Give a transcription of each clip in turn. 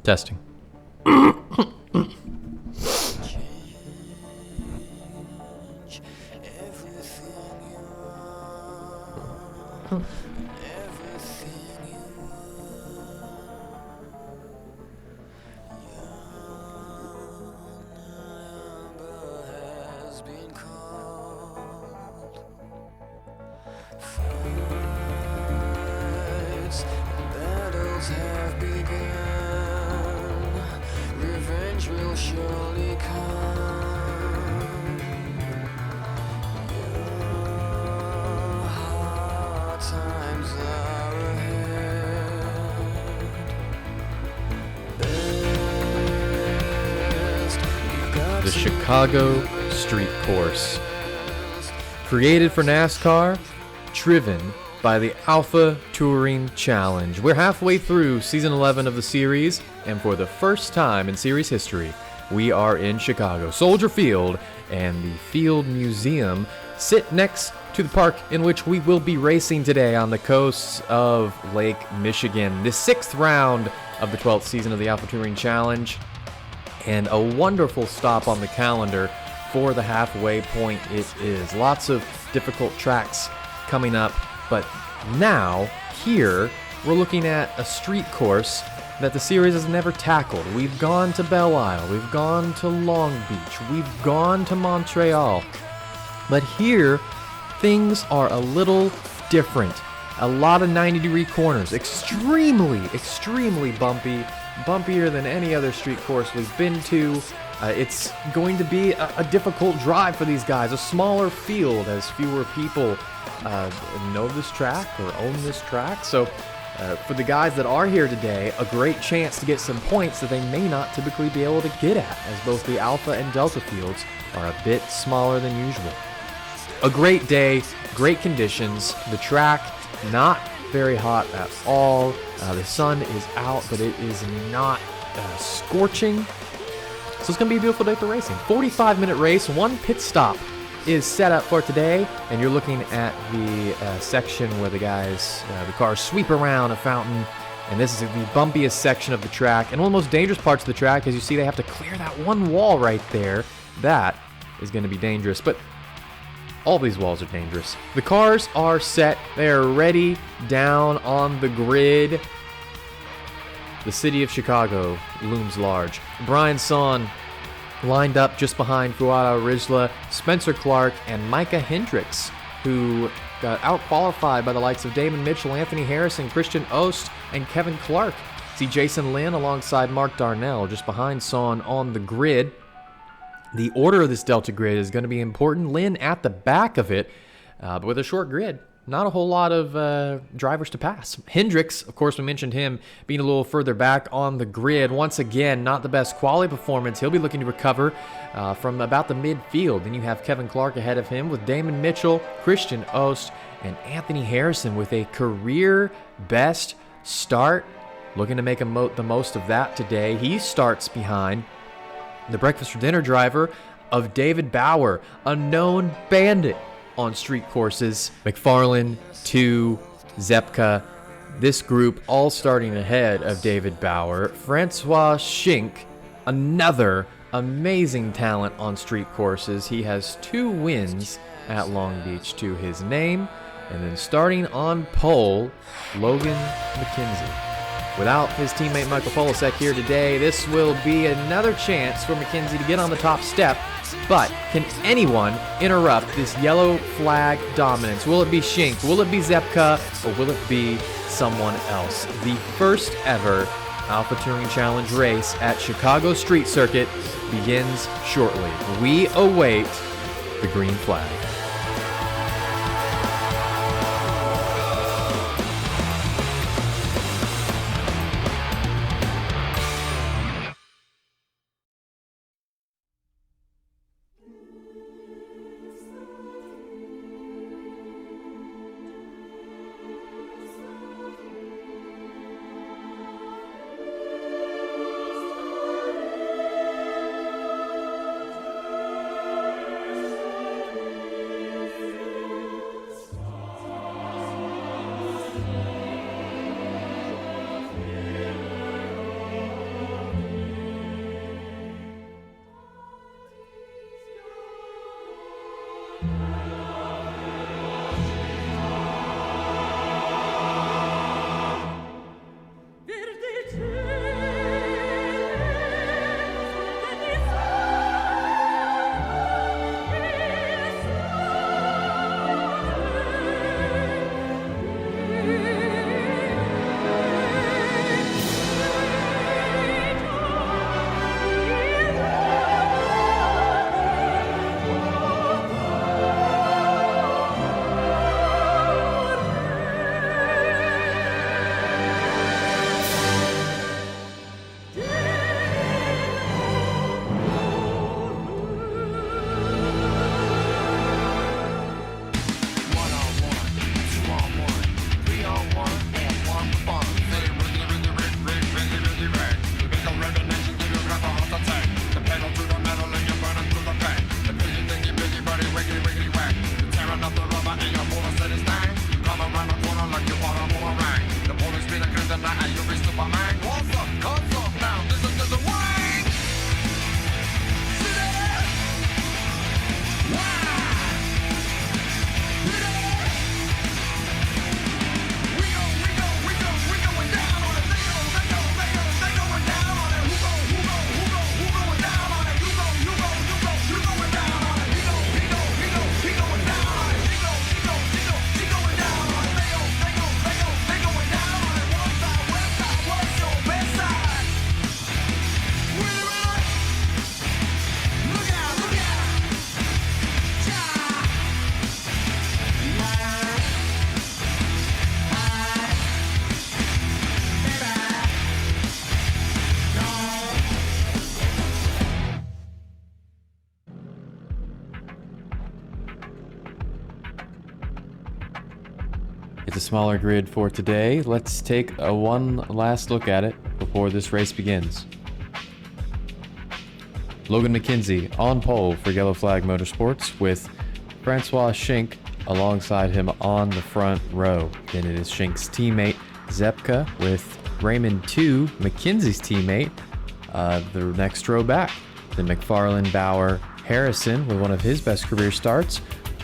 Testing. Battles have begun. Revenge will surely come. Hard times are ahead. Best, you've got The to Chicago Street Course. Created for NASCAR, driven by the Alpha Touring Challenge. We're halfway through season 11 of the series, and for the first time in series history, we are in Chicago. Soldier Field and the Field Museum sit next to the park in which we will be racing today on the coasts of Lake Michigan. The 6th round of the 12th season of the Alpha Touring Challenge, and a wonderful stop on the calendar for the halfway point it is. Lots of difficult tracks coming up, but now, here, we're looking at a street course that the series has never tackled. We've gone to Belle Isle, we've gone to Long Beach, we've gone to Montreal, but here, things are a little different. A lot of 90-degree corners, extremely bumpy, bumpier than any other street course we've been to. It's going to be a difficult drive for these guys, a smaller field as fewer people know this track or own this track. So for the guys that are here today, a great chance to get some points that they may not typically be able to get at, as both the Alpha and Delta fields are a bit smaller than usual. A great day, great conditions. The track not very hot at all. The sun is out, but it is not scorching. So it's going to be a beautiful day for racing. 45-minute race, one pit stop is set up for today, and you're looking at the section where the cars sweep around a fountain, and this is the bumpiest section of the track, and one of the most dangerous parts of the track. As you see, they have to clear that one wall right there. That is going to be dangerous, but all these walls are dangerous. The cars are set. They are ready down on the grid. The city of Chicago looms large. Brian Son lined up just behind Fuad Rizla, Spencer Clark, and Micah Hendricks, who got out-qualified by the likes of Damon Mitchell, Anthony Harrison, Christian Ost, and Kevin Clark. See Jason Lynn alongside Mark Darnell just behind Son on the grid. The order of this Delta grid is going to be important. Lynn at the back of it, but with a short grid. Not a whole lot of drivers to pass. Hendricks, of course, we mentioned him being a little further back on the grid. Once again, not the best quality performance. He'll be looking to recover from about the midfield. Then you have Kevin Clark ahead of him with Damon Mitchell, Christian Ost, and Anthony Harrison with a career best start. Looking to make the most of that today. He starts behind the breakfast for dinner driver of David Bauer, a known bandit on street courses. McFarlane to Zepka. This group all starting ahead of David Bauer. Francois Schink, another amazing talent on street courses. He has 2 wins at Long Beach to his name. And then starting on pole, Logan McKenzie. Without his teammate Michael Polasek here today, this will be another chance for McKenzie to get on the top step. But can anyone interrupt this yellow flag dominance? Will it be Schink? Will it be Zepka? Or will it be someone else? The first ever Alpha Touring Challenge race at Chicago Street Circuit begins shortly. We await the green flag. It's a smaller grid for today. Let's take a one last look at it before this race begins. Logan McKenzie on pole for Yellow Flag Motorsports with Francois Schenk alongside him on the front row. Then it is Schenk's teammate Zepka with Raymond 2, McKenzie's teammate, the next row back. Then McFarlane, Bauer, Harrison with one of his best career starts.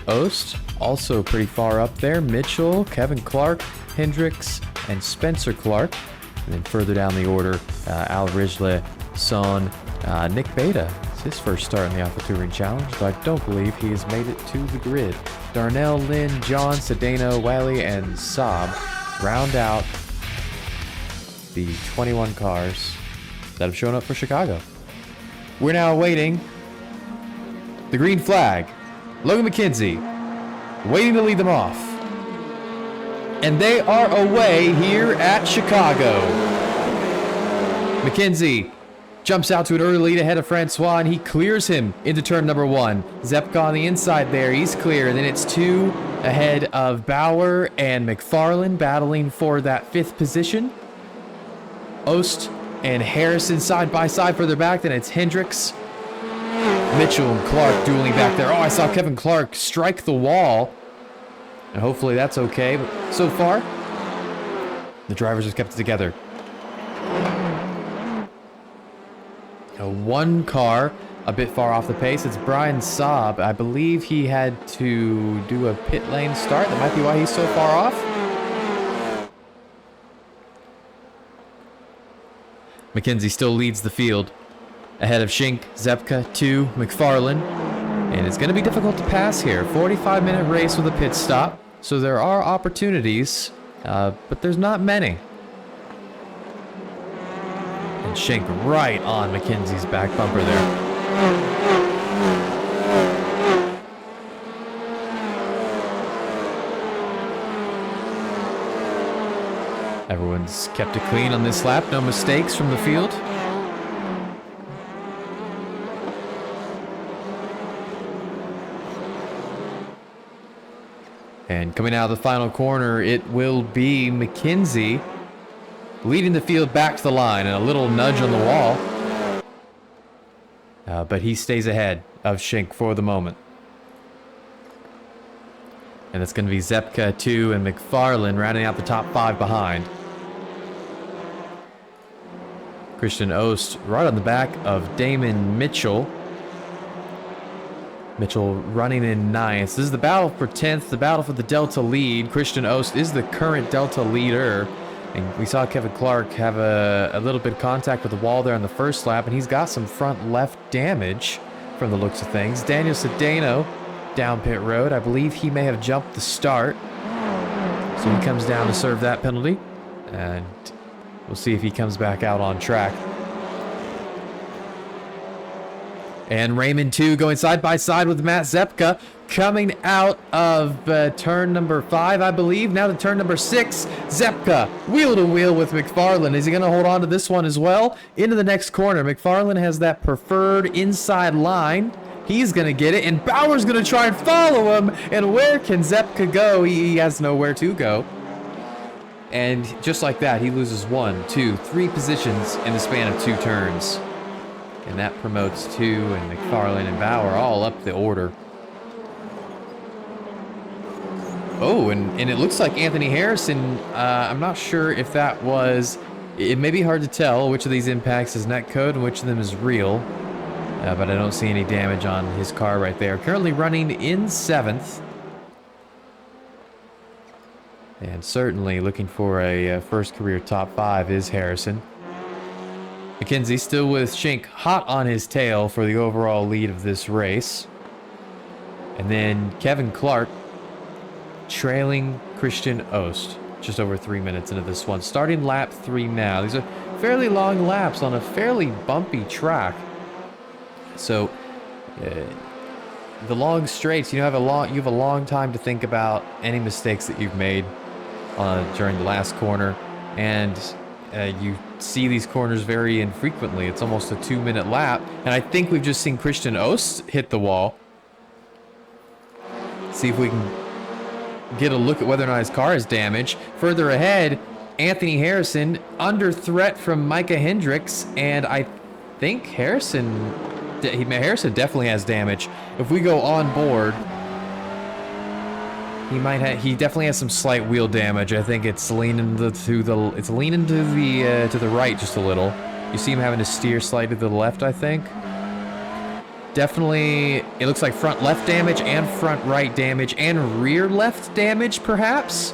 Ost, also pretty far up there. Mitchell, Kevin Clark, Hendricks, and Spencer Clark. And then further down the order, Al Ridgely, Son, Nick Beta. It's his first start in the Alpha Touring Challenge, but I don't believe he has made it to the grid. Darnell, Lynn, John, Sedano, Wiley, and Saab round out the 21 cars that have shown up for Chicago. We're now awaiting the green flag. Logan McKenzie waiting to lead them off. And they are away here at Chicago. McKenzie jumps out to an early lead ahead of Francois, and he clears him into turn number 1. Zepka on the inside there, he's clear. And then it's 2 ahead of Bauer and McFarlane battling for that 5th position. Ost and Harrison side by side further back. Then it's Hendricks, Mitchell, and Clark dueling back there. Oh, I saw Kevin Clark strike the wall. And hopefully that's okay. But so far, the drivers have kept it together. One car a bit far off the pace. It's Brian Saab. I believe he had to do a pit lane start. That might be why he's so far off. McKenzie still leads the field ahead of Schenk, Zepka, 2, McFarlane. And it's going to be difficult to pass here. 45-minute race with a pit stop. So there are opportunities, but there's not many. And Schenk right on McKenzie's back bumper there. Everyone's kept it clean on this lap. No mistakes from the field. And coming out of the final corner, it will be McKenzie leading the field back to the line, and a little nudge on the wall. But he stays ahead of Schenk for the moment. And it's going to be Zepka, 2, and McFarlane rounding out the top 5 behind. Christian Ost right on the back of Damon Mitchell. Mitchell running in 9th. This is the battle for 10th, the battle for the Delta lead. Christian Ost is the current Delta leader. And we saw Kevin Clark have a little bit of contact with the wall there on the first lap, and he's got some front left damage from the looks of things. Daniel Sedano down pit road. I believe he may have jumped the start. So he comes down to serve that penalty. And we'll see if he comes back out on track. And Raymond 2 going side by side with Matt Zepka coming out of turn number 5, I believe. Now to turn number 6. Zepka wheel to wheel with McFarlane. Is he going to hold on to this one as well? Into the next corner. McFarlane has that preferred inside line. He's going to get it, and Bauer's going to try and follow him. And where can Zepka go? He has nowhere to go. And just like that, he loses 1, 2, 3 positions in the span of 2 turns. And that promotes 2 and McFarlane and Bauer all up the order. Oh, and it looks like Anthony Harrison, I'm not sure if that was... It may be hard to tell which of these impacts is netcode and which of them is real. But I don't see any damage on his car right there. Currently running in 7th. And certainly looking for a first career top 5 is Harrison. McKenzie still with Schenk hot on his tail for the overall lead of this race. And then Kevin Clark trailing Christian Ost just over 3 minutes into this one. Starting lap 3 now. These are fairly long laps on a fairly bumpy track. So the long straights, you have a long time to think about any mistakes that you've made during the last corner. And you see these corners very infrequently. It's almost a 2-minute lap. And I think we've just seen Christian Ost hit the wall. See if we can get a look at whether or not his car is damaged. Further ahead, Anthony Harrison under threat from Micah Hendricks, and I think Harrison definitely has damage. If we go on board, he definitely has some slight wheel damage. I think it's leaning to the right just a little. You see him having to steer slightly to the left, I think. Definitely, it looks like front left damage and front right damage and rear left damage, perhaps.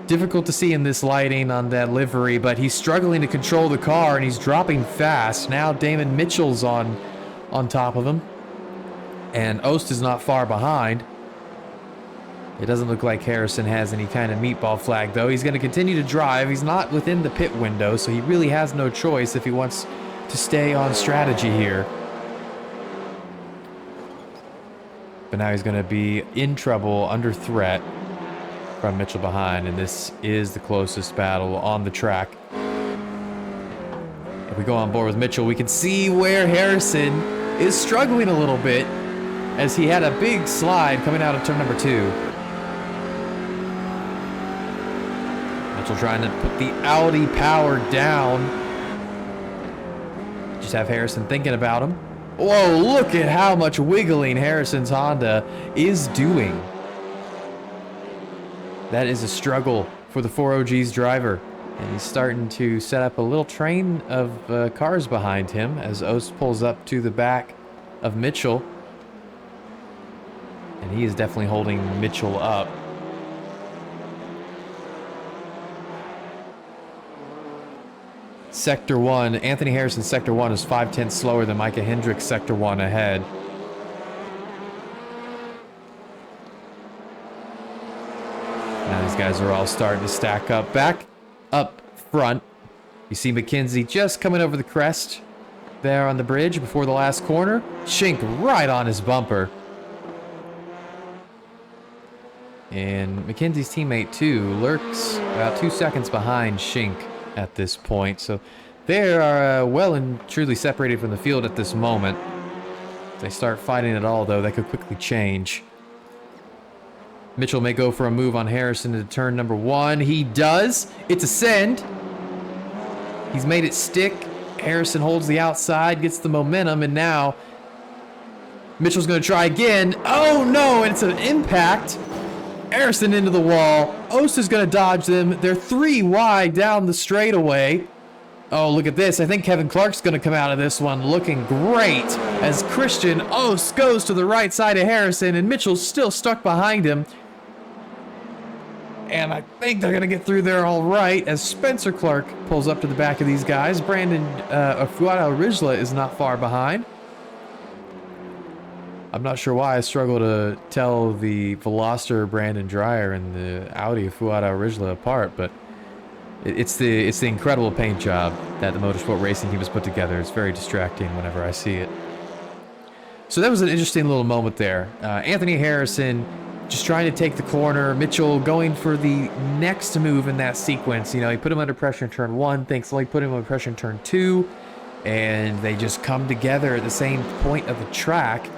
Difficult to see in this lighting on that livery, but he's struggling to control the car and he's dropping fast. Now Damon Mitchell's on top of him, and Ost is not far behind. It doesn't look like Harrison has any kind of meatball flag, though. He's going to continue to drive. He's not within the pit window, so he really has no choice if he wants to stay on strategy here. But now he's going to be in trouble, under threat from Mitchell behind, and this is the closest battle on the track. If we go on board with Mitchell, we can see where Harrison is struggling a little bit as he had a big slide coming out of turn number 2. Mitchell trying to put the Audi power down. Just have Harrison thinking about him. Whoa, look at how much wiggling Harrison's Honda is doing. That is a struggle for the 4OG's driver. And he's starting to set up a little train of cars behind him as Ost pulls up to the back of Mitchell. And he is definitely holding Mitchell up. Sector 1, Anthony Harrison Sector 1 is 5/10 slower than Micah Hendricks Sector 1 ahead. Now these guys are all starting to stack up. Back up front, you see McKenzie just coming over the crest there on the bridge before the last corner. Shink right on his bumper. And McKenzie's teammate, too, lurks about 2 seconds behind Shink at this point. So they are well and truly separated from the field at this moment. If they start fighting at all, though, that could quickly change. Mitchell may go for a move on Harrison into turn number 1. He does. It's a send. He's made it stick. Harrison holds the outside, gets the momentum, and now Mitchell's going to try again. Oh, no, and it's an impact. Harrison into the wall. Ost is going to dodge them. They're 3 wide down the straightaway. Oh, look at this. I think Kevin Clark's going to come out of this one looking great as Christian Ost goes to the right side of Harrison, and Mitchell's still stuck behind him. And I think they're going to get through there all right as Spencer Clark pulls up to the back of these guys. Brandon Fuada-Rizla is not far behind. I'm not sure why I struggle to tell the Veloster Brandon Dreyer and the Audi Fuada-Rizla apart, but it's the incredible paint job that the Motorsport Racing team has put together. It's very distracting whenever I see it. So that was an interesting little moment there. Anthony Harrison just trying to take the corner. Mitchell going for the next move in that sequence. You know, he put him under pressure in turn 1. Thankfully, put him under pressure in turn 2. And they just come together at the same point of the track.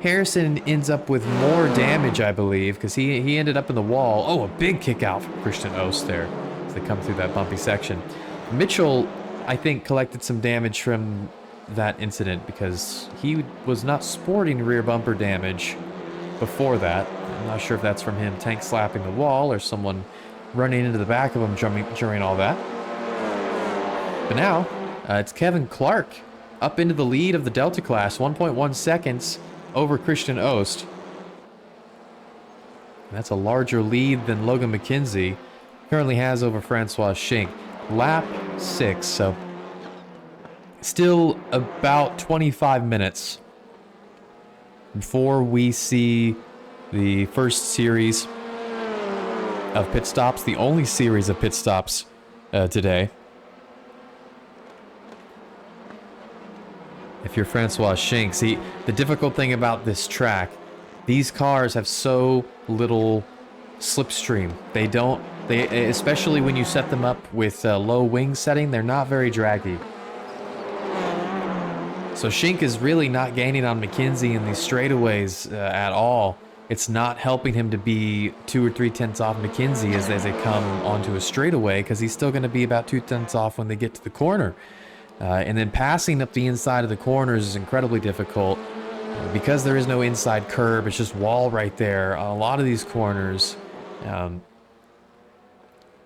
Harrison ends up with more damage, I believe, because he ended up in the wall. Oh, a big kick out from Christian Ost there as they come through that bumpy section. Mitchell, I think, collected some damage from that incident because he was not sporting rear bumper damage before that. I'm not sure if that's from him tank slapping the wall or someone running into the back of him during all that. But now, it's Kevin Clark up into the lead of the Delta class, 1.1 seconds over Christian Ost. And that's a larger lead than Logan McKenzie currently has over Francois Schink. Lap 6, so still about 25 minutes before we see the first series of pit stops, the only series of pit stops today. If you're Francois Schink, see, the difficult thing about this track, these cars have so little slipstream. They especially when you set them up with low wing setting, they're not very draggy. So Schink is really not gaining on McKenzie in these straightaways at all. It's not helping him to be 2 or 3 tenths off McKenzie as they come onto a straightaway, because he's still going to be about 2 tenths off when they get to the corner. And then passing up the inside of the corners is incredibly difficult because there is no inside curb. It's just wall right there. A lot of these corners,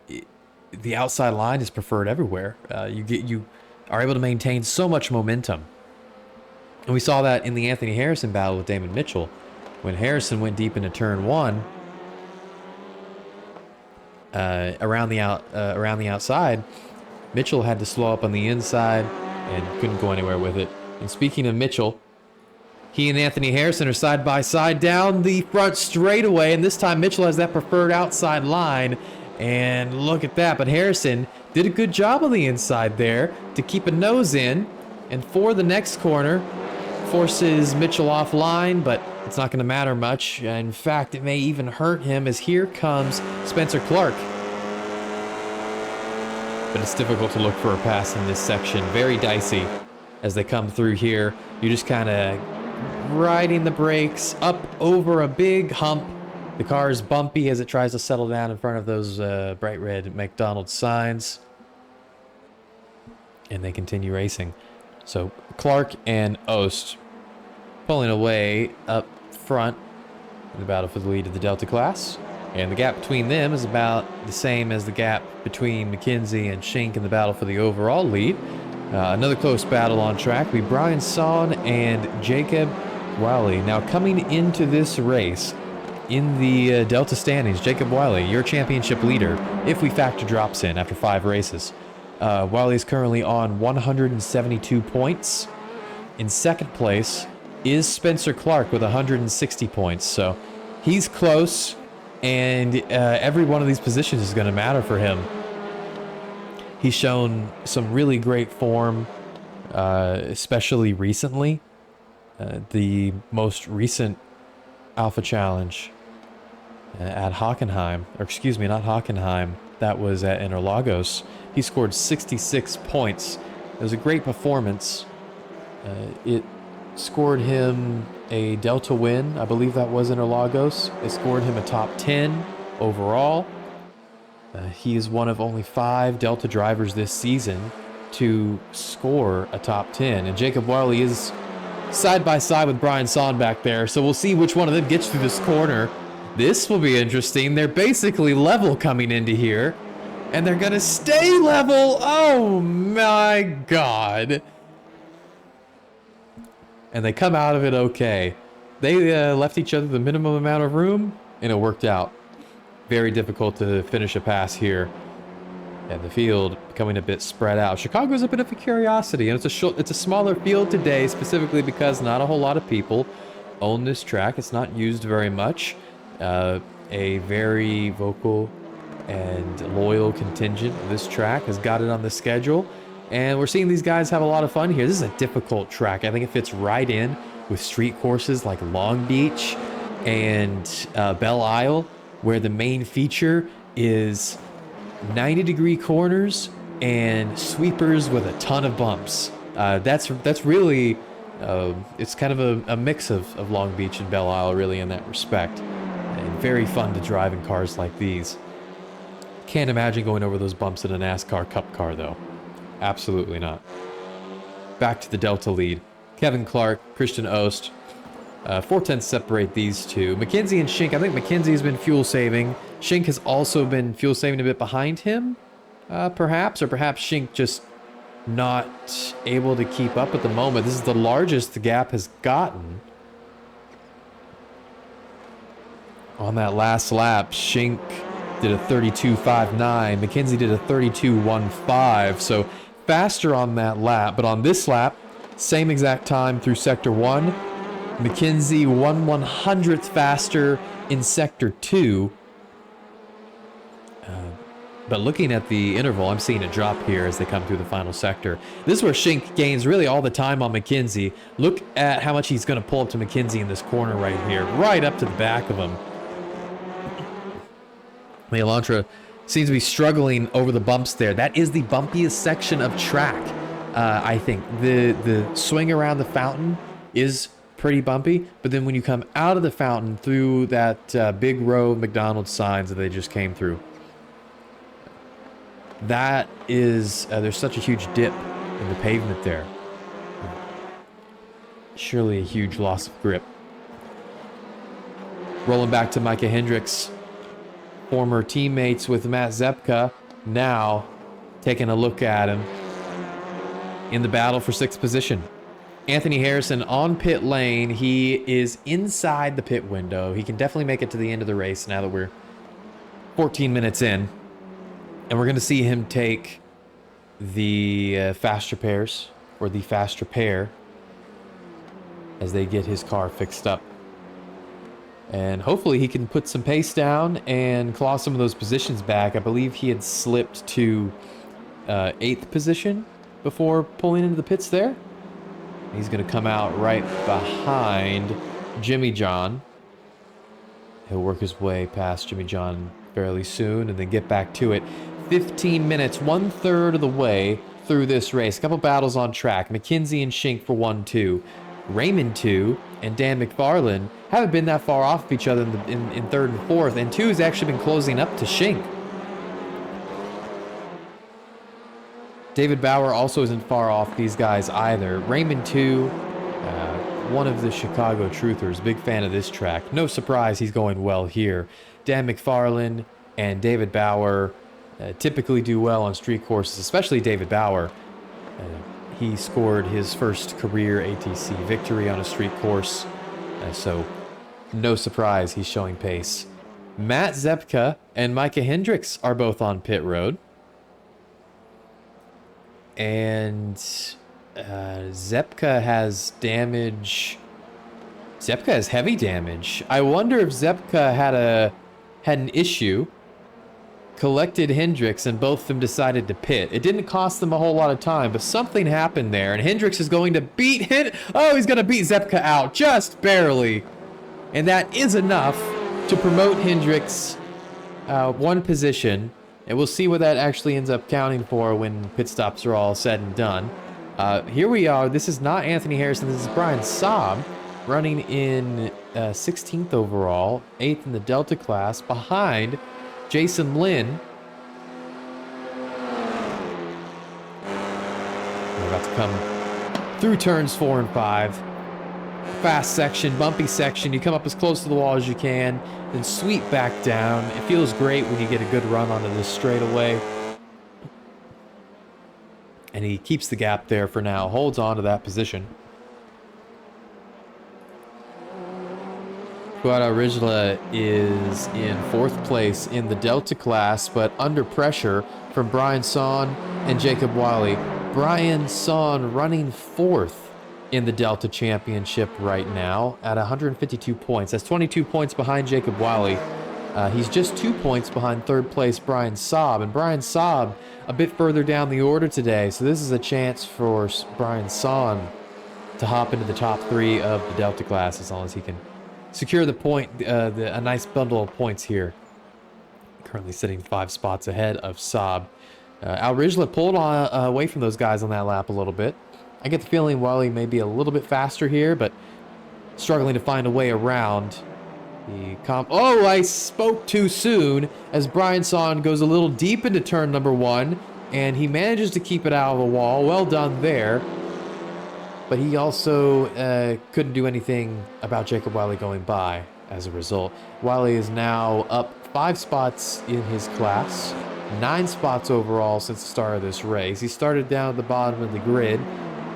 the outside line is preferred everywhere. You are able to maintain so much momentum. And we saw that in the Anthony Harrison battle with Damon Mitchell. When Harrison went deep into turn 1, around the outside, Mitchell had to slow up on the inside and couldn't go anywhere with it. And speaking of Mitchell, he and Anthony Harrison are side by side down the front straightaway, and this time Mitchell has that preferred outside line. And look at that, but Harrison did a good job on the inside there to keep a nose in, and for the next corner, forces Mitchell offline, but it's not going to matter much. In fact, it may even hurt him, as here comes Spencer Clark. But it's difficult to look for a pass in this section. Very dicey as they come through here. You're just kind of riding the brakes up over a big hump. The car is bumpy as it tries to settle down in front of those bright red McDonald's signs. And they continue racing. So Clark and Ost pulling away up front in the battle for the lead of the Delta class. And the gap between them is about the same as the gap between McKenzie and Schink in the battle for the overall lead. Another close battle on track will be Brian Son and Jacob Wiley. Now coming into this race in the Delta standings, Jacob Wiley, your championship leader, if we factor drops in after 5 races. Wiley is currently on 172 points. In second place is Spencer Clark with 160 points. So he's close, and every one of these positions is going to matter for him. He's shown some really great form, especially recently. The most recent Alpha Challenge at Hockenheim, or excuse me, not Hockenheim, that was at Interlagos. He scored 66 points. It was a great performance. It scored him a Delta win. I believe that was Interlagos. It scored him a top 10 overall. He is one of only 5 Delta drivers this season to score a top 10. And Jacob Wiley is side by side with Brian Son back there. So we'll see which one of them gets through this corner. This will be interesting. They're basically level coming into here, and they're going to stay level. Oh my God. And they come out of it okay. They left each other the minimum amount of room, and it worked out. Very difficult to finish a pass here. And the field becoming a bit spread out. Chicago's a bit of a curiosity, and it's a smaller field today, specifically because not a whole lot of people own this track. It's not used very much. A very vocal and loyal contingent of this track has got it on the schedule, and we're seeing these guys have a lot of fun here. This is a difficult track. I think it fits right in with street courses like Long Beach and Belle Isle, where the main feature is 90-degree corners and sweepers with a ton of bumps. That's really it's kind of a mix of Long Beach and Belle Isle, really, in that respect. And very fun to drive in cars like these. Can't imagine going over those bumps in a NASCAR Cup car, though. Absolutely not. Back to the Delta lead. Kevin Clark, Christian Ost. 4/10 separate these two. McKenzie and Schink. I think McKenzie has been fuel saving. Schink has also been fuel saving a bit behind him, perhaps. Or perhaps Schink just not able to keep up at the moment. This is the largest the gap has gotten. On that last lap, Schink did a 32.59. McKenzie did a 32.15. So faster on that lap. But on this lap, same exact time through Sector 1. McKenzie 1/100th faster in Sector 2. But looking at the interval, I'm seeing a drop here as they come through the final sector. This is where Schink gains really all the time on McKenzie. Look at how much he's going to pull up to McKenzie in this corner right here, right up to the back of him. The Elantra seems to be struggling over the bumps there. That is the bumpiest section of track, I think. The swing around the fountain is pretty bumpy, but then when you come out of the fountain through that big row of McDonald's signs that they just came through, that is, there's such a huge dip in the pavement there. Surely a huge loss of grip. Rolling back to Micah Hendricks, former teammates with Matt Zepka, now taking a look at him in the battle for 6th position. Anthony Harrison on pit lane. He is inside the pit window. He can definitely make it to the end of the race now that we're 14 minutes in. And we're going to see him take the fast repairs, or the fast repair, as they get his car fixed up. And hopefully he can put some pace down and claw some of those positions back. I believe he had slipped to 8th position before pulling into the pits there. He's going to come out right behind Jimmy John. He'll work his way past Jimmy John fairly soon and then get back to it. 15 minutes, 1/3 of the way through this race. A couple battles on track. McKenzie and Schink for 1-2. Raymond 2 and Dan McFarland haven't been that far off of each other in 3rd and 4th, and 2 has actually been closing up to Schink. David Bauer also isn't far off these guys either. Raymond 2, one of the Chicago Truthers, big fan of this track. No surprise he's going well here. Dan McFarland and David Bauer typically do well on street courses, especially David Bauer. He scored his first career ATC victory on a street course, so no surprise he's showing pace. Matt Zepka and Micah Hendricks are both on pit road. And Zepka has damage. Zepka has heavy damage. I wonder if Zepka had an issue, collected Hendricks, and both of them decided to pit. It didn't cost them a whole lot of time, but something happened there, and Hendricks is going to beat he's going to beat Zepka out just barely. And that is enough to promote Hendricks one position. And we'll see what that actually ends up counting for when pit stops are all said and done. Here we are. This is not Anthony Harrison. This is Brian Saab, running in 16th overall, 8th in the Delta class, behind Jason Lynn. We're about to come through turns 4 and 5. Fast section, bumpy section. You come up as close to the wall as you can, then sweep back down. It feels great when you get a good run onto this straightaway. And he keeps the gap there for now, holds on to that position. Guada Rijla is in 4th place in the Delta class, but under pressure from Brian Son and Jacob Wiley. Brian Son running 4th in the Delta Championship right now at 152 points. That's 22 points behind Jacob Wiley. He's just 2 points behind 3rd place Brian Saab, and Brian Saab a bit further down the order today, so this is a chance for Brian Son to hop into the top 3 of the Delta class as long as he can secure the point, a nice bundle of points here. Currently sitting 5 spots ahead of Saab. Al Rijla pulled away from those guys on that lap a little bit. I get the feeling Wiley may be a little bit faster here, but struggling to find a way around. I spoke too soon as Brian Son goes a little deep into turn number 1, and he manages to keep it out of the wall. Well done there. But he also couldn't do anything about Jacob Wiley going by as a result. Wiley is now up 5 spots in his class, 9 spots overall since the start of this race. He started down at the bottom of the grid,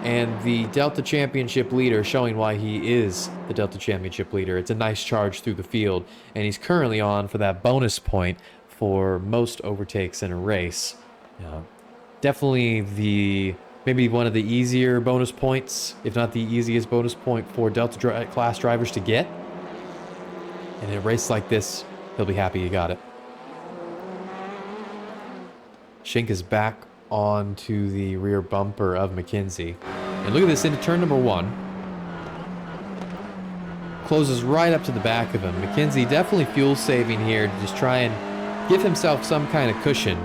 and the Delta Championship leader, showing why he is the Delta Championship leader. It's a nice charge through the field, and he's currently on for that bonus point for most overtakes in a race. Definitely maybe one of the easier bonus points, if not the easiest bonus point for Delta class drivers to get. And in a race like this, he'll be happy he got it. Schink is back onto the rear bumper of McKenzie. And look at this, into turn number 1. Closes right up to the back of him. McKenzie definitely fuel saving here to just try and give himself some kind of cushion.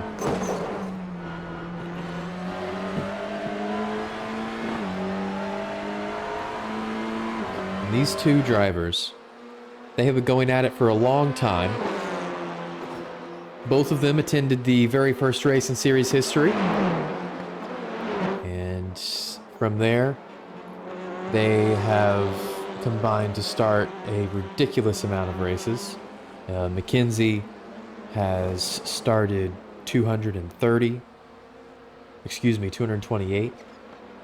these two drivers, they have been going at it for a long time. Both of them attended the very first race in series history. And from there, they have combined to start a ridiculous amount of races. McKenzie has started 228,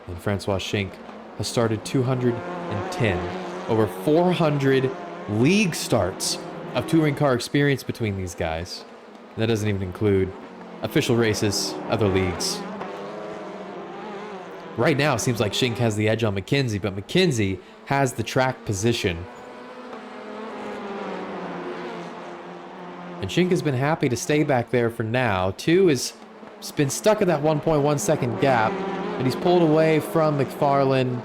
and Francois Schenck has started 210. Over 400 league starts of touring car experience between these guys. And that doesn't even include official races, other leagues. Right now, it seems like Schenck has the edge on McKenzie, but McKenzie has the track position. And Schenck has been happy to stay back there for now. Two has been stuck at that 1.1 second gap, and he's pulled away from McFarlane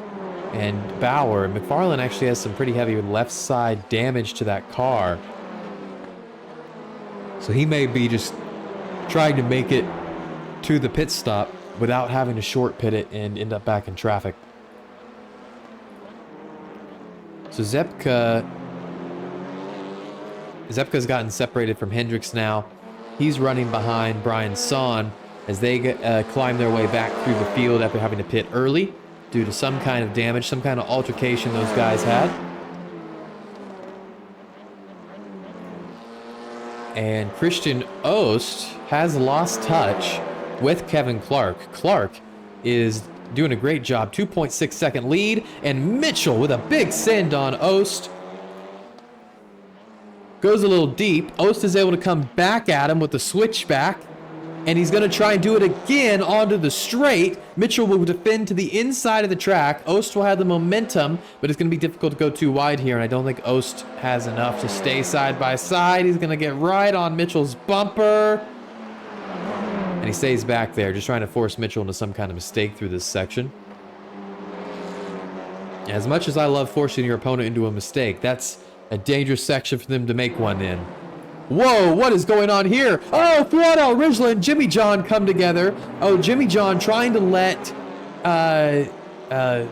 and Bauer. McFarlane actually has some pretty heavy left side damage to that car. So he may be just trying to make it to the pit stop without having to short pit it and end up back in traffic. So Zepka's gotten separated from Hendricks now. He's running behind Brian Son as they climb their way back through the field after having to pit early due to some kind of damage, some kind of altercation those guys had. And Christian Ost has lost touch with Kevin Clark. Clark is doing a great job, 2.6 second lead, and Mitchell with a big send on Ost. Goes a little deep. Ost is able to come back at him with the switchback, and he's going to try and do it again onto the straight. Mitchell will defend to the inside of the track. Ost will have the momentum, but it's going to be difficult to go too wide here, and I don't think Ost has enough to stay side by side. He's going to get right on Mitchell's bumper, and he stays back there, just trying to force Mitchell into some kind of mistake through this section. As much as I love forcing your opponent into a mistake, that's a dangerous section for them to make one in. Whoa, what is going on here? Oh, Fuad Al-Rijla and Jimmy John come together. Oh, Jimmy John trying to let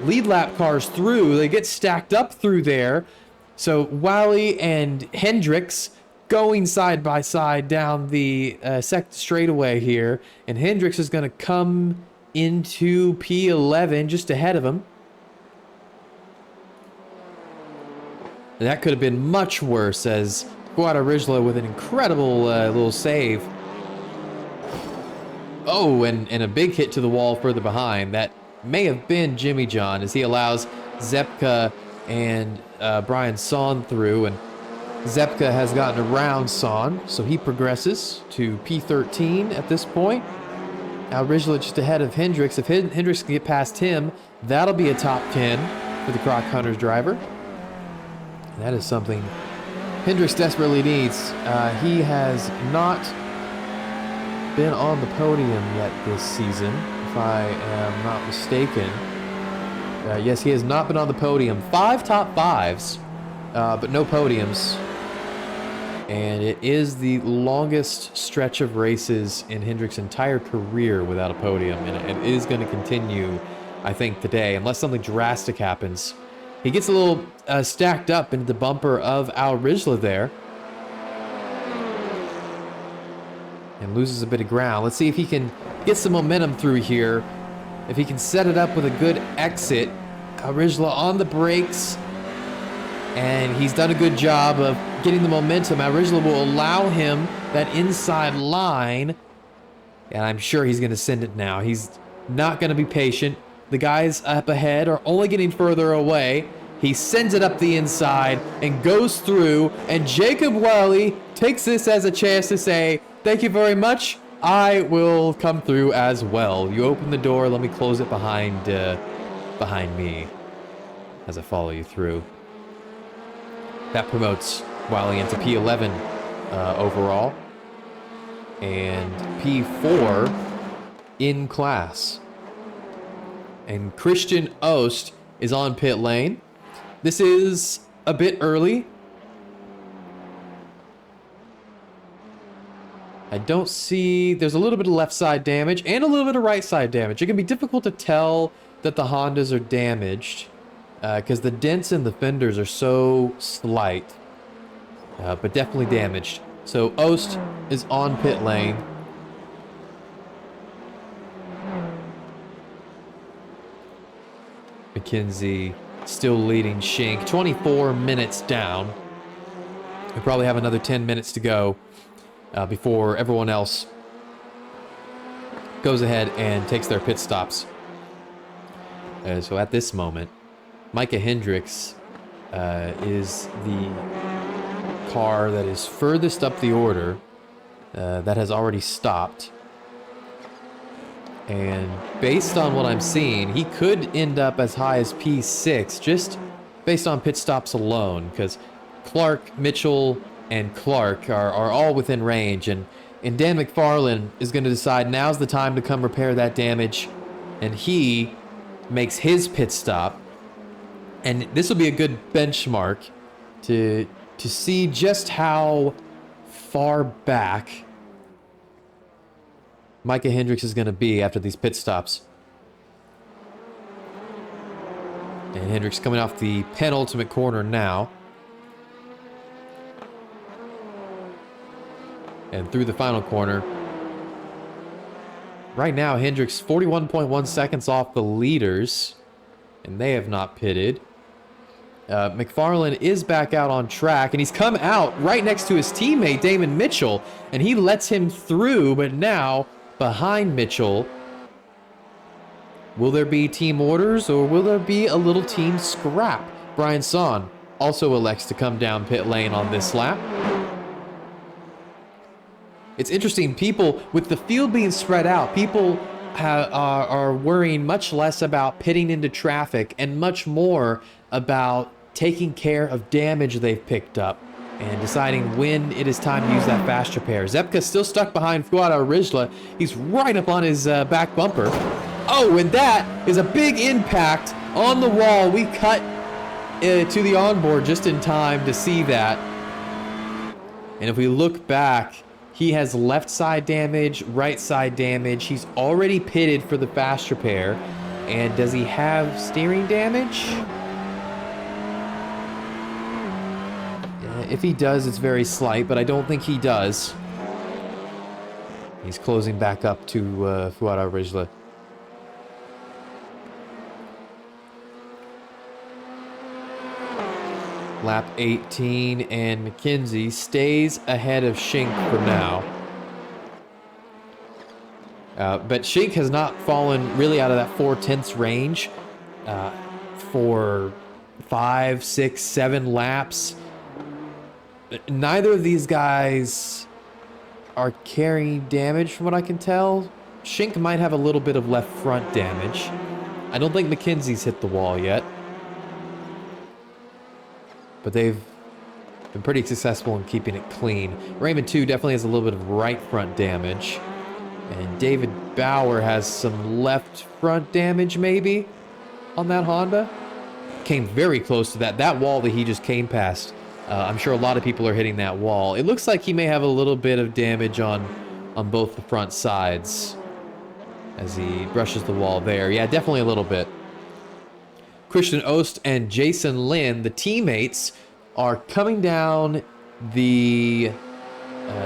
lead lap cars through. They get stacked up through there. So Wally and Hendricks going side by side down the second straightaway here. And Hendricks is going to come into P11 just ahead of him. That could have been much worse as Fuad Al-Rijla with an incredible little save. Oh, and a big hit to the wall further behind. That may have been Jimmy John as he allows Zepka and Brian Son through. And Zepka has gotten around Son, so he progresses to P13 at this point. Al-Rijla just ahead of Hendricks. If Hendricks can get past him, that'll be a top 10 for the Croc Hunters driver. That is something Hendricks desperately needs. He has not been on the podium yet this season, if I am not mistaken. Yes, he has not been on the podium. 5 top 5s, but no podiums. And it is the longest stretch of races in Hendricks' entire career without a podium. And it is going to continue, I think, today, unless something drastic happens. He gets a little stacked up into the bumper of Al-Rijla there. And loses a bit of ground. Let's see if he can get some momentum through here. If he can set it up with a good exit. Al-Rijla on the brakes. And he's done a good job of getting the momentum. Al-Rijla will allow him that inside line. And I'm sure he's going to send it now. He's not going to be patient. The guys up ahead are only getting further away. He sends it up the inside and goes through. And Jacob Wally takes this as a chance to say, thank you very much. I will come through as well. You open the door. Let me close it behind me as I follow you through. That promotes Wally into P11 overall. And P4 in class. And Christian Ost is on pit lane. This is a bit early. I don't see... There's a little bit of left side damage and a little bit of right side damage. It can be difficult to tell that the Hondas are damaged. because the dents in the fenders are so slight, but definitely damaged. So Ost is on pit lane. McKenzie still leading Shink. 24 minutes down. We probably have another 10 minutes to go before everyone else goes ahead and takes their pit stops. So at this moment, Micah Hendricks is the car that is furthest up the order that has already stopped. And based on what I'm seeing, he could end up as high as P6 just based on pit stops alone, because Clark, Mitchell, and Clark are all within range, and Dan McFarland is going to decide now's the time to come repair that damage, and he makes his pit stop. And this will be a good benchmark to see just how far back Micah Hendricks is going to be after these pit stops. And Hendricks coming off the penultimate corner now. And through the final corner. Right now, Hendricks 41.1 seconds off the leaders. And they have not pitted. McFarland is back out on track, and he's come out right next to his teammate, Damon Mitchell, and he lets him through, but now behind Mitchell, will there be team orders, or will there be a little team scrap? Brian Son also elects to come down pit lane on this lap. It's interesting, people, with the field being spread out, people are worrying much less about pitting into traffic and much more about taking care of damage they've picked up and deciding when it is time to use that fast repair. Zepka's still stuck behind Fuad Rijla. He's right up on his back bumper. Oh, and that is a big impact on the wall. We cut to the onboard just in time to see that. And if we look back, he has left side damage, right side damage. He's already pitted for the fast repair. And does he have steering damage? If he does, it's very slight, but I don't think he does. He's closing back up to Fuad Rijla. Lap 18, and McKenzie stays ahead of Shink for now. But Shink has not fallen really out of that 4/10 range for 5, 6, 7 laps. Neither of these guys are carrying damage from what I can tell. Shink might have a little bit of left front damage. I don't think McKenzie's hit the wall yet. But they've been pretty successful in keeping it clean. Raymond 2 definitely has a little bit of right front damage. And David Bauer has some left front damage maybe on that Honda. Came very close to that. That wall that he just came past. I'm sure a lot of people are hitting that wall. It looks like he may have a little bit of damage on both the front sides as he brushes the wall there. Yeah, definitely a little bit. Christian Ost and Jason Lin, the teammates, are coming down the...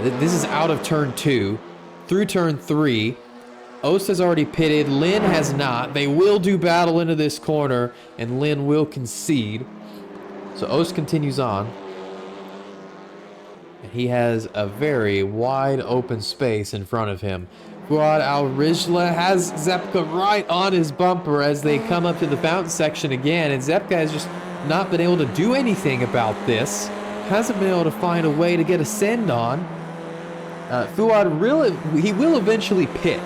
this is out of turn 2 through turn 3. Ost has already pitted. Lin has not. They will do battle into this corner, and Lin will concede. So Ost continues on. And he has a very wide open space in front of him. Fuad Rijla has Zepka right on his bumper as they come up to the fountain section again, and Zepka has just not been able to do anything about this. Hasn't been able to find a way to get a send on. Fuad, he will eventually pit.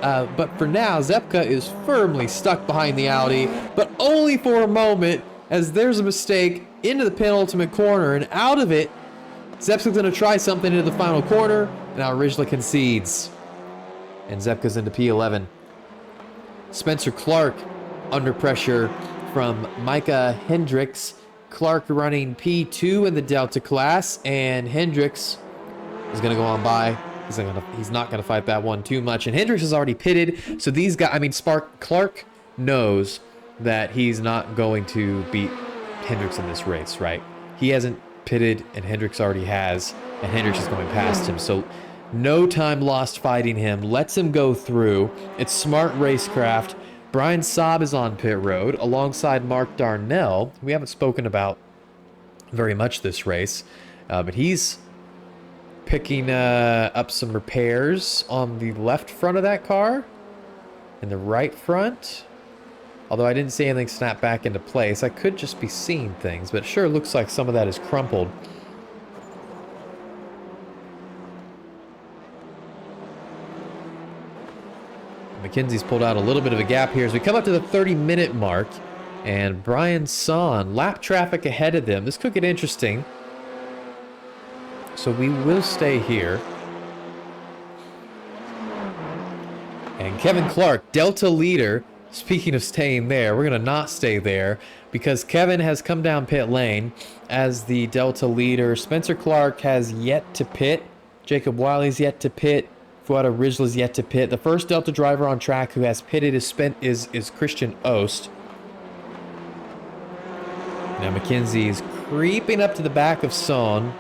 But for now, Zepka is firmly stuck behind the Audi, but only for a moment, as there's a mistake into the penultimate corner, and out of it, Zepka's going to try something into the final corner, and now Rijla concedes. And Zepka's into P11. Spencer Clark under pressure from Micah Hendricks. Clark running P2 in the Delta class, and Hendricks is going to go on by. He's not going to fight that one too much. And Hendricks has already pitted, so these guys, Clark knows that he's not going to beat Hendricks in this race, right? He hasn't pitted, and Hendricks already has, and Hendricks is going past him. So no time lost fighting him. Lets him go through. It's smart racecraft. Brian Saab is on pit road alongside Mark Darnell. We haven't spoken about very much this race, but he's picking up some repairs on the left front of that car and the right front. Although I didn't see anything snap back into place. I could just be seeing things, but it sure looks like some of that is crumpled. McKenzie's pulled out a little bit of a gap here as we come up to the 30-minute mark. And Brian Son, lap traffic ahead of them. This could get interesting. So we will stay here. And Kevin Clark, Delta leader. Speaking of staying there, we're going to not stay there because Kevin has come down pit lane as the Delta leader. Spencer Clark has yet to pit. Jacob Wiley's yet to pit. Fuada Rizla's yet to pit. The first Delta driver on track who has pitted is Christian Ost. Now McKenzie is creeping up to the back of Son.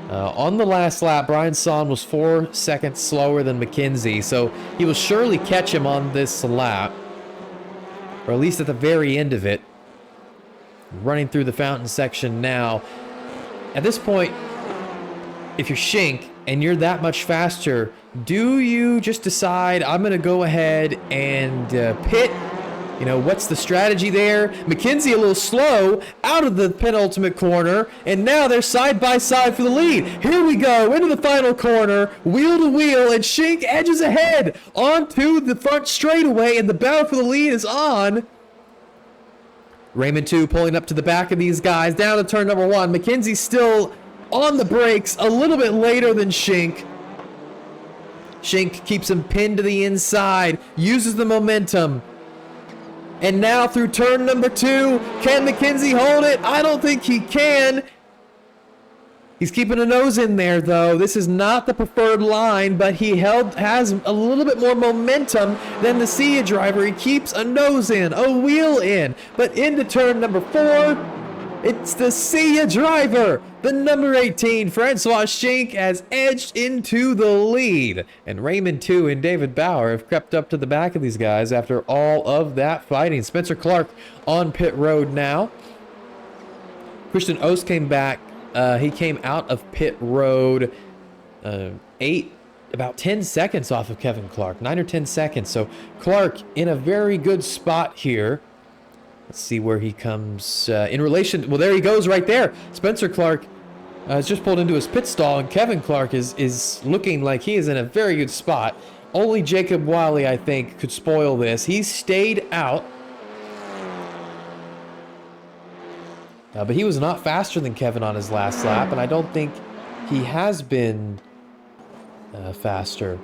On the last lap, Brian Son was 4 seconds slower than McKenzie, so he will surely catch him on this lap, or at least at the very end of it. Running through the fountain section now. At this point, if you're Shink and you're that much faster, do you just decide, I'm going to go ahead and pit? You know, what's the strategy there? McKenzie a little slow out of the penultimate corner, and now they're side by side for the lead. Here we go into the final corner, wheel to wheel, and Shink edges ahead onto the front straightaway, and the battle for the lead is on. Raymond 2 pulling up to the back of these guys down to turn number 1. McKenzie's still on the brakes a little bit later than Shink. Shink keeps him pinned to the inside, uses the momentum. And now through turn number 2, can McKenzie hold it? I don't think he can. He's keeping a nose in there, though. This is not the preferred line, but he has a little bit more momentum than the Sia driver. He keeps a nose in, a wheel in. But into turn number 4, it's the Sia driver. The number 18, Francois Shink, has edged into the lead. And Raymond 2 and David Bauer have crept up to the back of these guys after all of that fighting. Spencer Clark on pit road now. Christian Ost came back. He came out of pit road about 10 seconds off of Kevin Clark. 9 or 10 seconds. So Clark in a very good spot here. Let's see where he comes in relation. Well, there he goes right there. Spencer Clark has just pulled into his pit stall, and Kevin Clark is looking like he is in a very good spot. Only Jacob Wiley, I think, could spoil this. He stayed out. But he was not faster than Kevin on his last lap, and I don't think he has been faster.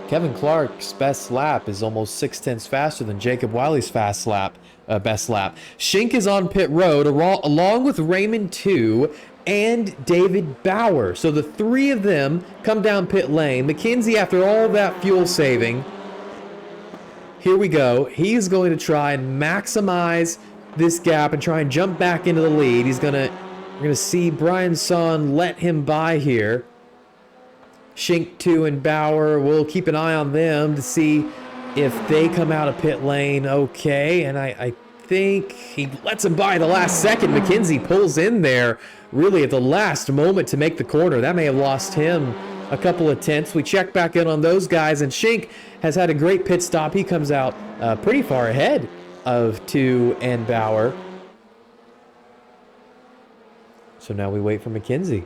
Kevin Clark's best lap is almost 0.6 faster than Jacob Wiley's best lap. Shink is on pit road along with Raymond 2 and David Bauer. So the three of them come down pit lane. McKenzie, after all that fuel saving, here we go. He's going to try and maximize this gap and try and jump back into the lead. We're gonna see Brian Son let him by here. Shink 2 and Bauer, we'll keep an eye on them to see if they come out of pit lane okay. And I think he lets him by the last second. McKenzie pulls in there really at the last moment to make the corner. That may have lost him a couple of tenths. We check back in on those guys, and Shink has had a great pit stop. He comes out pretty far ahead of 2 and Bauer. So now we wait for McKenzie.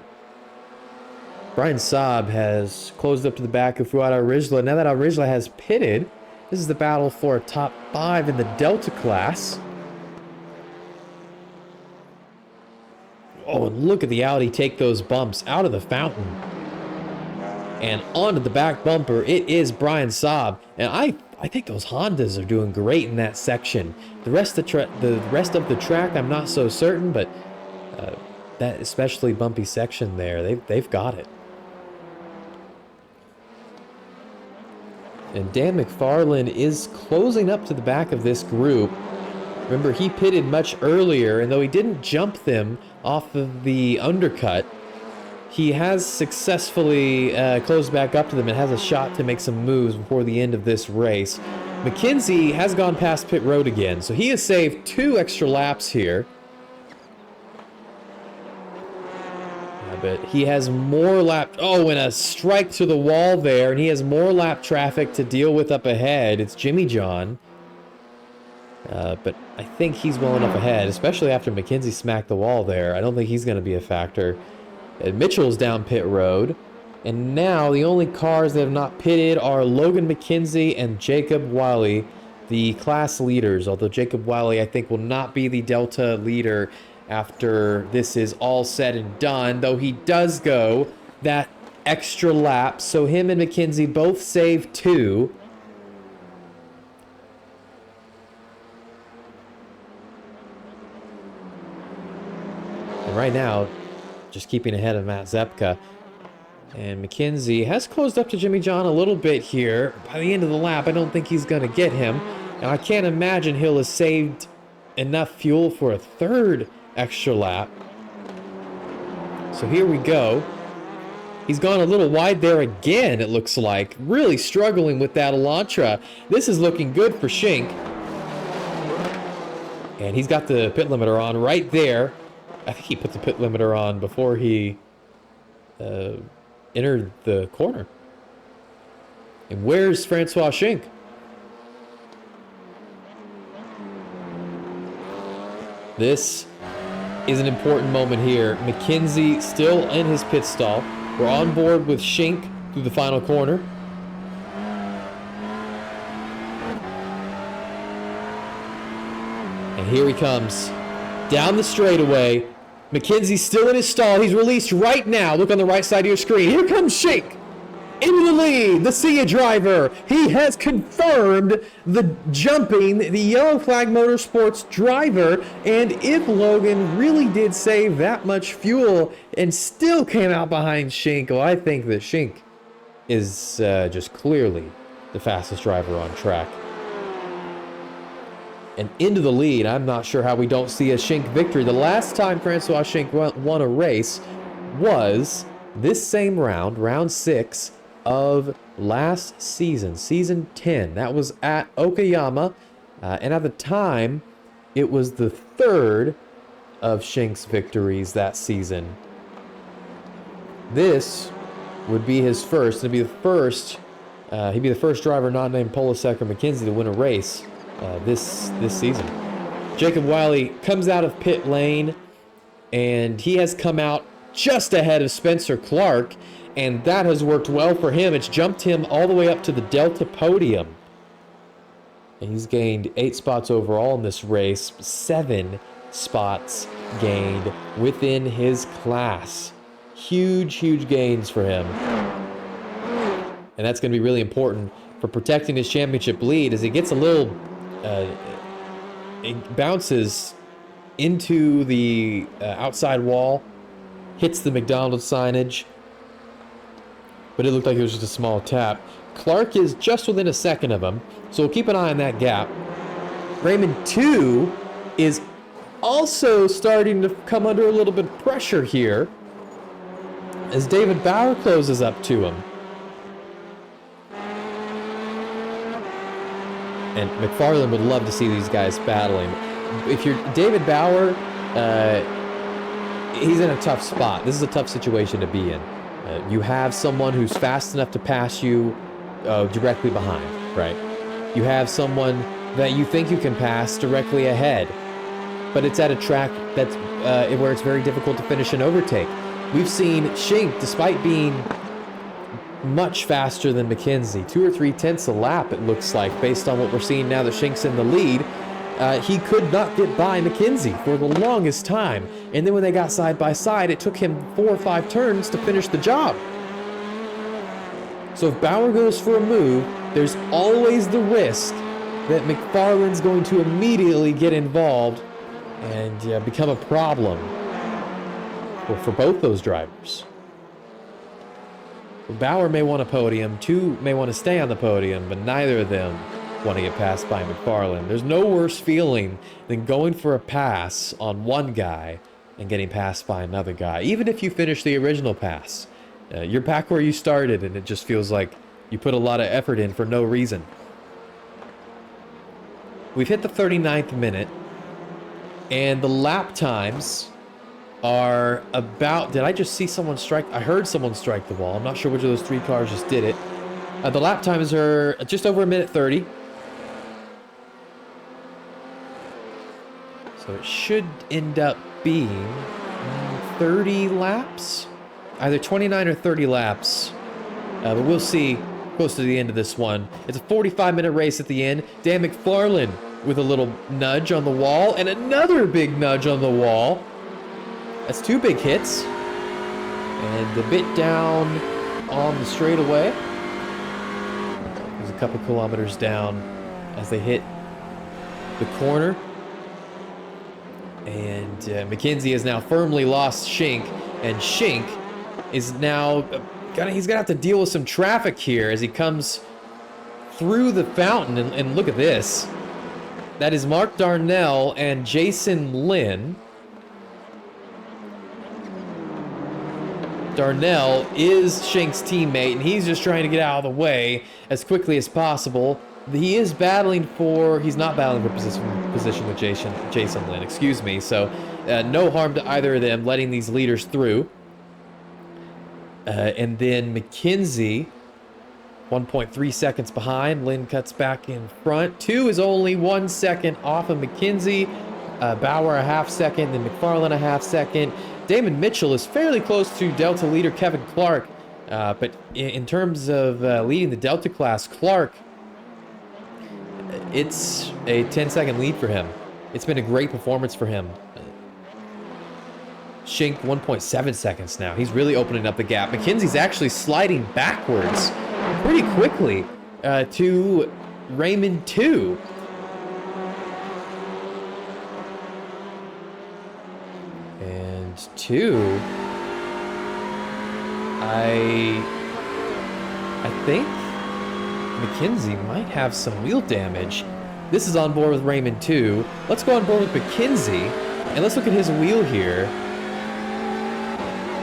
Brian Saab has closed up to the back of Fuada Rizla. Now that Rizla has pitted, this is the battle for a top 5 in the Delta class. Oh, and look at the Audi take those bumps out of the fountain and onto the back bumper. It is Brian Saab, and I think those Hondas are doing great in that section. The rest of the track, I'm not so certain, but that especially bumpy section there, they've got it. And Dan McFarland is closing up to the back of this group. Remember, he pitted much earlier, and though he didn't jump them off of the undercut, he has successfully closed back up to them and has a shot to make some moves before the end of this race. McKenzie has gone past pit road again, so he has saved 2 extra laps here. But he has more lap... Oh, and a strike to the wall there, and he has more lap traffic to deal with up ahead. It's Jimmy John. But I think he's well enough ahead, especially after McKenzie smacked the wall there. I don't think he's going to be a factor. Mitchell's down pit road. And now the only cars that have not pitted are Logan McKenzie and Jacob Wiley, the class leaders. Although Jacob Wiley, I think, will not be the Delta leader after this is all said and done, though he does go that extra lap. So him and McKenzie both save 2. And right now, just keeping ahead of Matt Zepka. And McKenzie has closed up to Jimmy John a little bit here. By the end of the lap, I don't think he's going to get him. And I can't imagine he'll have saved enough fuel for a 3rd extra lap. So here we go. He's gone a little wide there again, it looks like. Really struggling with that Elantra. This is looking good for Schink. And he's got the pit limiter on right there. I think he put the pit limiter on before he entered the corner. And where's Francois Schink? This is an important moment here. McKenzie still in his pit stall. We're on board with Schink through the final corner. And here he comes down the straightaway. McKenzie's still in his stall. He's released right now. Look on the right side of your screen. Here comes Schink into the lead. The SIA driver. He has confirmed the jumping, the Yellow Flag Motorsports driver. And if Logan really did save that much fuel and still came out behind Schink, well, I think that Schink is just clearly the fastest driver on track. And into the lead. I'm not sure how we don't see a Schink victory. The last time Francois Schink won a race was this same round, round 6 of last season, season 10. That was at Okayama. And at the time, it was the 3rd of Schink's victories that season. This would be his first. It'd be the first. He'd be the first driver not named Polasek or McKenzie to win a race this season. Jacob Wiley comes out of pit lane, and he has come out just ahead of Spencer Clark, and that has worked well for him. It's jumped him all the way up to the Delta podium. And he's gained 8 spots overall in this race, 7 spots gained within his class. Huge, huge gains for him. And that's going to be really important for protecting his championship lead as he gets a little... it bounces into the outside wall, hits the McDonald's signage, but it looked like it was just a small tap. Clark is just within a second of him, so we'll keep an eye on that gap. Raymond 2 is also starting to come under a little bit of pressure here as David Bauer closes up to him. And McFarland would love to see these guys battling. If you're David Bauer, he's in a tough spot. This is a tough situation to be in. You have someone who's fast enough to pass you directly behind, right? You have someone that you think you can pass directly ahead, but it's at a track that's where it's very difficult to finish an overtake. We've seen Schink, despite being much faster than McKenzie, 2 or 3 tenths a lap, it looks like, based on what we're seeing now that Schink's in the lead. He could not get by McKenzie for the longest time. And then when they got side by side, it took him 4 or 5 turns to finish the job. So if Bauer goes for a move, there's always the risk that McFarland's going to immediately get involved and become a problem for both those drivers. Bauer may want a podium, 2 may want to stay on the podium, but neither of them want to get passed by McFarlane. There's no worse feeling than going for a pass on one guy and getting passed by another guy. Even if you finish the original pass, you're back where you started, and it just feels like you put a lot of effort in for no reason. We've hit the 39th minute, and the lap times are about... Did I just see someone strike? I heard someone strike the wall. I'm not sure which of those 3 cars just did it. The lap times are just over 1:30. So it should end up being 30 laps? Either 29 or 30 laps. But we'll see close to the end of this one. It's a 45-minute race at the end. Dan McFarlane with a little nudge on the wall and another big nudge on the wall. That's 2 big hits. And a bit down on the straightaway. There's a couple kilometers down as they hit the corner. And McKenzie has now firmly lost Schink, and Schink is now he's gonna have to deal with some traffic here as he comes through the fountain. And look at this. That is Mark Darnell and Jason Lynn. Darnell is Schink's teammate, and he's just trying to get out of the way as quickly as possible. He is battling for... He's not battling for position with Jason Lynn, excuse me. So, no harm to either of them letting these leaders through. And then McKenzie, 1.3 seconds behind. Lynn cuts back in front. 2 is only 1 second off of McKenzie. Bauer a half second, then McFarlane a half second. Damon Mitchell is fairly close to Delta leader Kevin Clark. But in terms of leading the Delta class, Clark... It's a 10-second lead for him. It's been a great performance for him. Schink, 1.7 seconds now. He's really opening up the gap. McKenzie's actually sliding backwards pretty quickly to Raymond 2. And 2... I think McKenzie might have some wheel damage. This is on board with Raymond 2. Let's go on board with McKenzie, and let's look at his wheel here.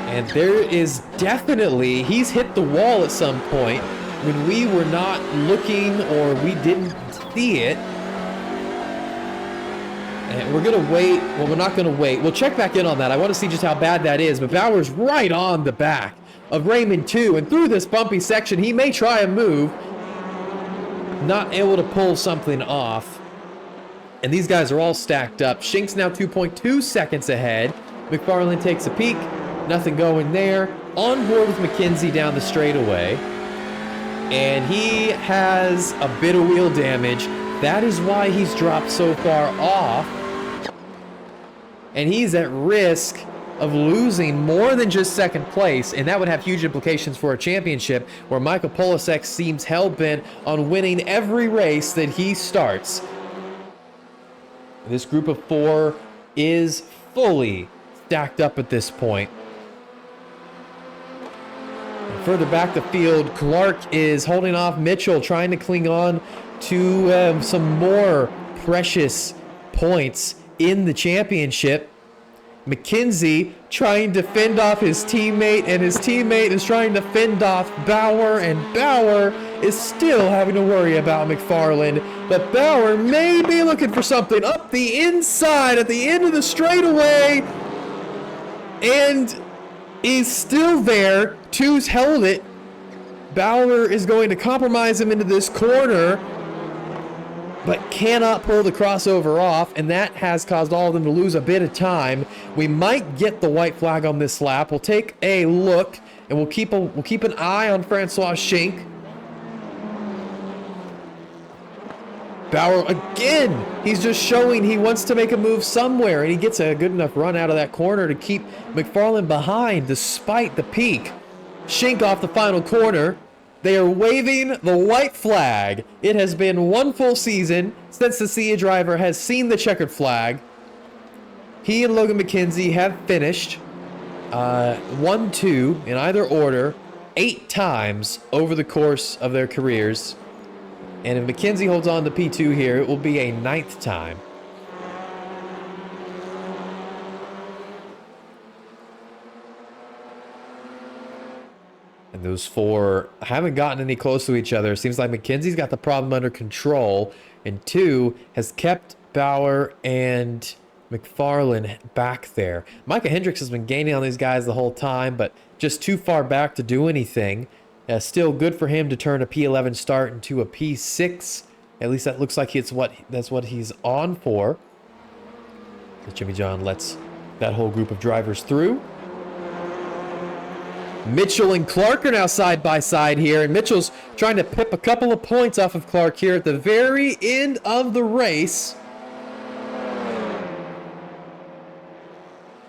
And there is definitely... He's hit the wall at some point when we were not looking or we didn't see it. And we're going to wait. Well, we're not going to wait. We'll check back in on that. I want to see just how bad that is. But Bauer's right on the back of Raymond 2. And through this bumpy section, he may try a move. Not able to pull something off. And these guys are all stacked up. Schink's now 2.2 seconds ahead. McFarlane takes a peek. Nothing going there. On board with McKenzie down the straightaway. And he has a bit of wheel damage. That is why he's dropped so far off. And he's at risk of losing more than just second place, and that would have huge implications for a championship where Michael Polasek seems hell-bent on winning every race that he starts. This group of 4 is fully stacked up at this point. And further back the field, Clark is holding off Mitchell, trying to cling on to some more precious points in the championship. McKenzie trying to fend off his teammate, and his teammate is trying to fend off Bauer, and Bauer is still having to worry about McFarlane. But Bauer may be looking for something up the inside at the end of the straightaway, and is still there. Two's held it. Bauer is going to compromise him into this corner, but cannot pull the crossover off, and that has caused all of them to lose a bit of time. We might get the white flag on this lap. We'll take a look, and we'll keep an eye on Francois Schink. Bauer again. He's just showing he wants to make a move somewhere, and he gets a good enough run out of that corner to keep McFarlane behind despite the peak. Schink off the final corner. They are waving the white flag. It has been one full season since the SIA driver has seen the checkered flag. He and Logan McKenzie have finished 1-2 in either order. 8 times over the course of their careers. And if McKenzie holds on to P2 here, it will be a 9th time. And those 4 haven't gotten any close to each other. Seems like McKenzie's got the problem under control. And 2 has kept Bauer and McFarlane back there. Micah Hendricks has been gaining on these guys the whole time, but just too far back to do anything. Still good for him to turn a P11 start into a P6. At least that looks like that's what he's on for. Jimmy John lets that whole group of drivers through. Mitchell and Clark are now side by side here, and Mitchell's trying to pip a couple of points off of Clark here at the very end of the race.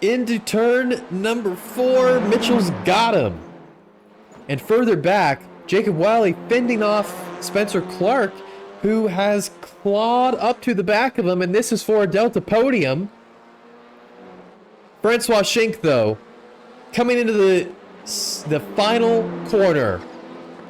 Into turn number 4, Mitchell's got him. And further back, Jacob Wiley fending off Spencer Clark, who has clawed up to the back of him, and this is for a Delta podium. Francois Schenck, though, coming into the final corner.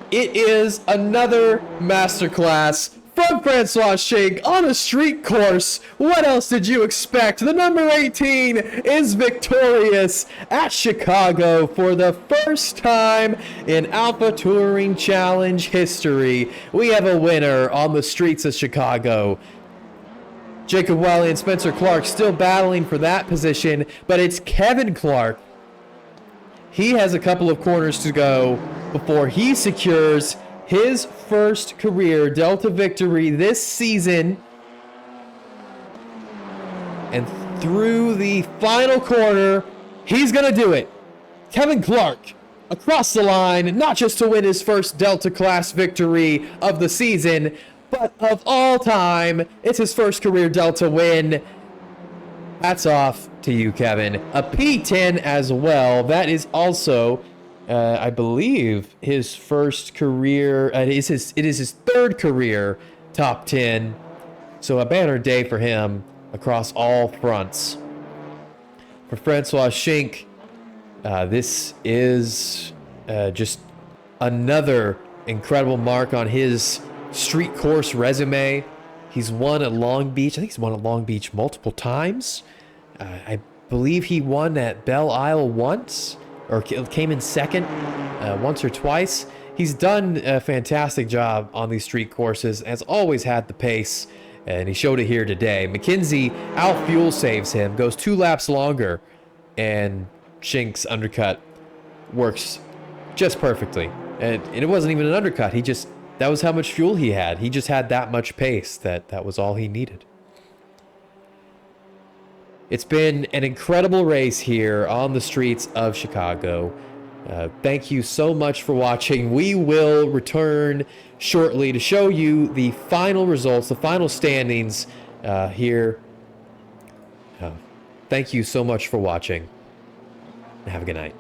It is another masterclass from Francois Schenck on a street course. What else did you expect? The number 18 is victorious at Chicago for the first time in Alpha Touring Challenge history. We have a winner on the streets of Chicago. Jacob Wiley and Spencer Clark still battling for that position, but it's Kevin Clark. He has a couple of corners to go before he secures his first career Delta victory this season. And through the final corner, he's going to do it. Kevin Clark across the line, not just to win his first Delta class victory of the season, but of all time. It's his first career Delta win. Hats off to you, Kevin. A P10 as well. That is also, I believe, his first career. It is his third career top 10. So a banner day for him across all fronts. For Francois Schenck, this is just another incredible mark on his street course resume. He's won at Long Beach. I think he's won at Long Beach multiple times. I believe he won at Belle Isle once, or came in second once or twice. He's done a fantastic job on these street courses, has always had the pace, and he showed it here today. McKenzie out-fuel saves him, goes 2 laps longer, and Schenck's undercut works just perfectly. And it wasn't even an undercut. That was how much fuel he had. He just had that much pace. That was all he needed. It's been an incredible race here on the streets of Chicago. Thank you so much for watching. We will return shortly to show you the final results, the final standings here. Thank you so much for watching. Have a good night.